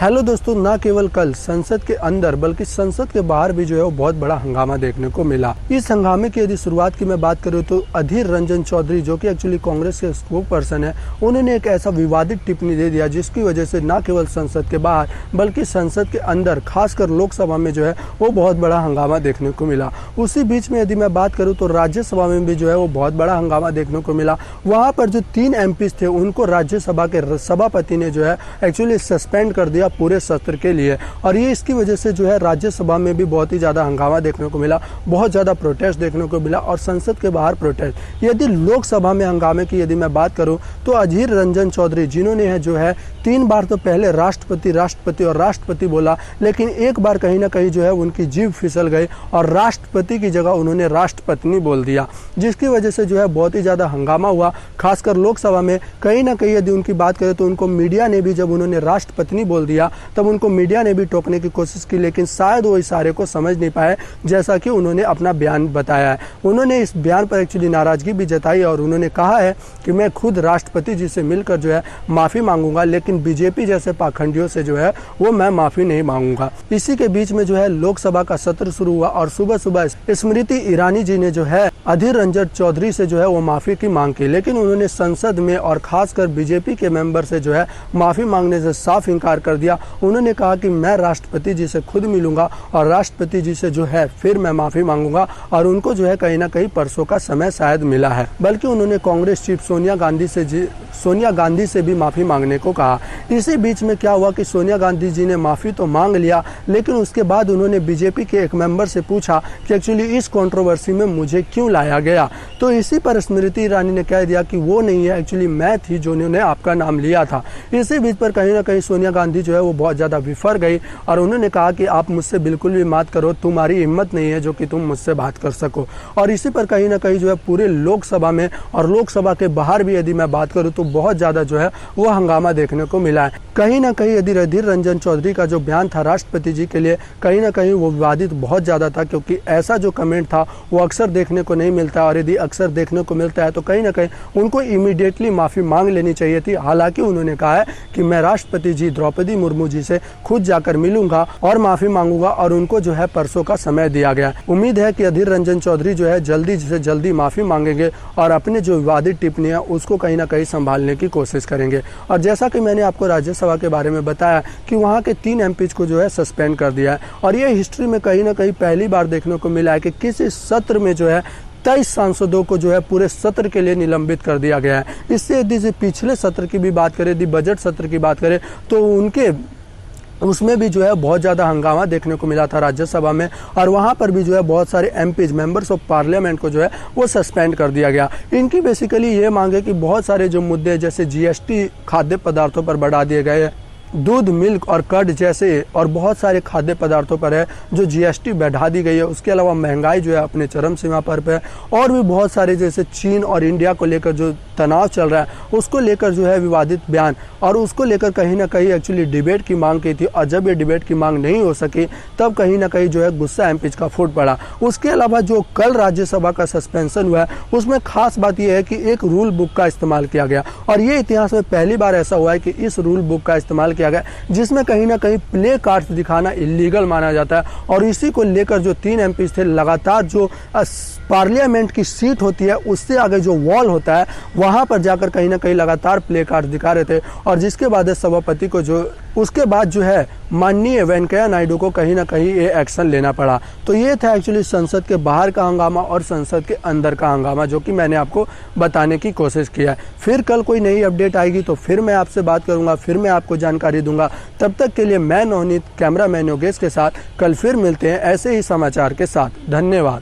Hello दोस्तों, ना केवल कल संसद के अंदर बल्कि संसद के बाहर भी जो है वो बहुत बड़ा हंगामा देखने को मिला। इस हंगामे की यदि शुरुआत की मैं बात करूं तो अधीर रंजन चौधरी, जो कि एक्चुअली कांग्रेस के स्पोक पर्सन है, उन्होंने एक ऐसा विवादित टिप्पणी दे दिया जिसकी वजह से ना केवल संसद के बाहर बल्कि संसद के अंदर खासकर लोकसभा में जो है वो बहुत बड़ा हंगामा देखने को मिला। उसी बीच में यदि मैं बात करूँ तो राज्यसभा में भी जो है वो बहुत बड़ा हंगामा देखने को मिला। वहाँ पर जो 3 एमपीज थे उनको राज्यसभा के सभापति ने जो है एक्चुअली सस्पेंड कर दिया पूरे सत्र के लिए, और ये इसकी वजह से जो है राज्यसभा में भी बहुत ही ज़्यादा हंगामा देखने को मिला, बहुत ज़्यादा प्रोटेस्ट देखने को मिला और संसद के बाहर प्रोटेस्ट। यदि लोकसभा में हंगामे की यदि मैं बात करूं तो अधीर रंजन चौधरी, जिन्होंने है जो है 3 बार तो पहले राष्ट्रपति बोला, लेकिन एक बार कहीं ना कहीं जो है उनकी जीभ फिसल गई और राष्ट्रपति की जगह उन्होंने राष्ट्रपत्नी बोल दिया, जिसकी वजह से जो है बहुत ही ज़्यादा हंगामा हुआ। खासकर लोकसभा में कहीं ना कहीं यदि उनकी बात करें तो उनको मीडिया ने भी, जब उन्होंने राष्ट्रपत्नी बोल दिया तब उनको मीडिया ने भी टोकने की कोशिश की, लेकिन शायद वो इशारे को समझ नहीं पाए, जैसा कि उन्होंने अपना बयान बताया है। उन्होंने इस बयान पर एक्चुअली नाराजगी भी जताई और उन्होंने कहा है कि मैं खुद राष्ट्रपति जी से मिलकर जो है माफ़ी मांगूंगा, लेकिन बीजेपी जैसे पाखंडियों से जो है वो मैं माफ़ी नहीं मांगूंगा। इसी के बीच में जो है लोकसभा का सत्र शुरू हुआ और सुबह सुबह स्मृति ईरानी जी ने जो है अधीर रंजन चौधरी से जो है वो माफ़ी की मांग की, लेकिन उन्होंने संसद में और खासकर बीजेपी के मेंबर से जो है माफ़ी मांगने से साफ इनकार कर दिया। उन्होंने कहा कि मैं राष्ट्रपति जी से खुद मिलूंगा और राष्ट्रपति जी से जो है फिर मैं माफ़ी मांगूंगा, और उनको जो है कहीं ना कहीं परसों का समय शायद मिला है। बल्कि उन्होंने कांग्रेस चीफ सोनिया गांधी से भी माफ़ी मांगने को कहा। इसी बीच में क्या हुआ कि सोनिया गांधी जी ने माफ़ी तो मांग लिया, लेकिन उसके बाद उन्होंने बीजेपी के एक मेंबर से पूछा कि एक्चुअली इस कंट्रोवर्सी में मुझे क्यों लाया गया। तो इसी पर स्मृति ईरानी ने कह दिया कि वो नहीं है, एक्चुअली मैं थी जिन्होंने आपका नाम लिया था। इसी बीच पर कहीं ना कहीं सोनिया गांधी जो है वो बहुत ज़्यादा विफर गई और उन्होंने कहा कि आप मुझसे बिल्कुल भी बात करो, तुम्हारी हिम्मत नहीं है जो कि तुम मुझसे बात कर सको। और इसी पर कहीं ना कहीं जो है पूरे लोकसभा में और लोकसभा के बाहर भी यदि मैं बात करूं तो बहुत ज़्यादा जो है वो हंगामा देखने को मिला है। कहीं ना कहीं यदि अधीर रंजन चौधरी का जो बयान था राष्ट्रपति जी के लिए, कहीं ना कहीं वो विवादित बहुत ज़्यादा था, क्योंकि ऐसा जो कमेंट था वो अक्सर देखने को नहीं मिलता, और यदि अक्सर देखने को मिलता है तो कहीं ना कहीं उनको इमीडिएटली माफ़ी मांग लेनी चाहिए थी। हालांकि उन्होंने कहा है कि मैं राष्ट्रपति जी द्रौपदी मुर्मू जी से खुद जाकर मिलूंगा और माफ़ी मांगूंगा, और उनको जो है परसों का समय दिया गया। उम्मीद है कि अधीर रंजन चौधरी जो है जल्दी से जल्दी माफ़ी मांगेंगे और अपने जो विवादित टिप्पणियां उसको कहीं ना कहीं संभालने की कोशिश करेंगे। और जैसा कि मैंने आपको राज्यसभा के बारे में बताया कि वहाँ के 3 एमपीज को जो है सस्पेंड कर दिया है, और ये हिस्ट्री में कहीं ना कहीं पहली बार देखने को मिला है कि किसी सत्र में जो है 23 सांसदों को जो है पूरे सत्र के लिए निलंबित कर दिया गया है। इससे यदि पिछले सत्र की भी बात करें, यदि बजट सत्र की बात करें तो उसमें भी जो है बहुत ज़्यादा हंगामा देखने को मिला था राज्यसभा में, और वहाँ पर भी जो है बहुत सारे एमपीज मेंबर्स ऑफ पार्लियामेंट को जो है वो सस्पेंड कर दिया गया। इनकी बेसिकली ये मांग है कि बहुत सारे जो मुद्दे जैसे जीएसटी खाद्य पदार्थों पर बढ़ा दिए गए, दूध, मिल्क और कर्ड जैसे और बहुत सारे खाद्य पदार्थों पर है जो जीएसटी बढ़ा दी गई है। उसके अलावा महंगाई जो है अपने चरम सीमा पर है, और भी बहुत सारे जैसे चीन और इंडिया को लेकर जो तनाव चल रहा है उसको लेकर जो है विवादित बयान, और उसको लेकर कहीं ना कहीं एक्चुअली डिबेट की मांग की थी, और जब ये डिबेट की मांग नहीं हो सकी तब कहीं ना कहीं जो है गुस्सा एमपीज का फूट पड़ा। उसके अलावा जो कल राज्यसभा का सस्पेंशन हुआ है उसमें खास बात यह है कि एक रूल बुक का इस्तेमाल किया गया, और ये इतिहास में पहली बार ऐसा हुआ है कि इस रूल बुक का इस्तेमाल किया गया जिसमें कहीं ना कहीं प्ले कार्ड्स दिखाना इलीगल माना जाता है। और इसी को लेकर जो 3 एमपीज थे लगातार जो पार्लियामेंट की सीट होती है उससे आगे जो वॉल होता है वहां पर जाकर कहीं ना कहीं लगातार प्ले कार्ड दिखा रहे थे, और जिसके बाद सभापति को उसके बाद जो है माननीय वेंकैया नायडू को कहीं ना कहीं ये एक्शन लेना पड़ा। तो ये था एक्चुअली संसद के बाहर का हंगामा और संसद के अंदर का हंगामा, जो कि मैंने आपको बताने की कोशिश किया है। फिर कल कोई नई अपडेट आएगी तो फिर मैं आपसे बात करूंगा, फिर मैं आपको जानकारी दूंगा। तब तक के लिए मैं नवनीत, कैमरामैन योगेश के साथ कल फिर मिलते हैं ऐसे ही समाचार के साथ। धन्यवाद।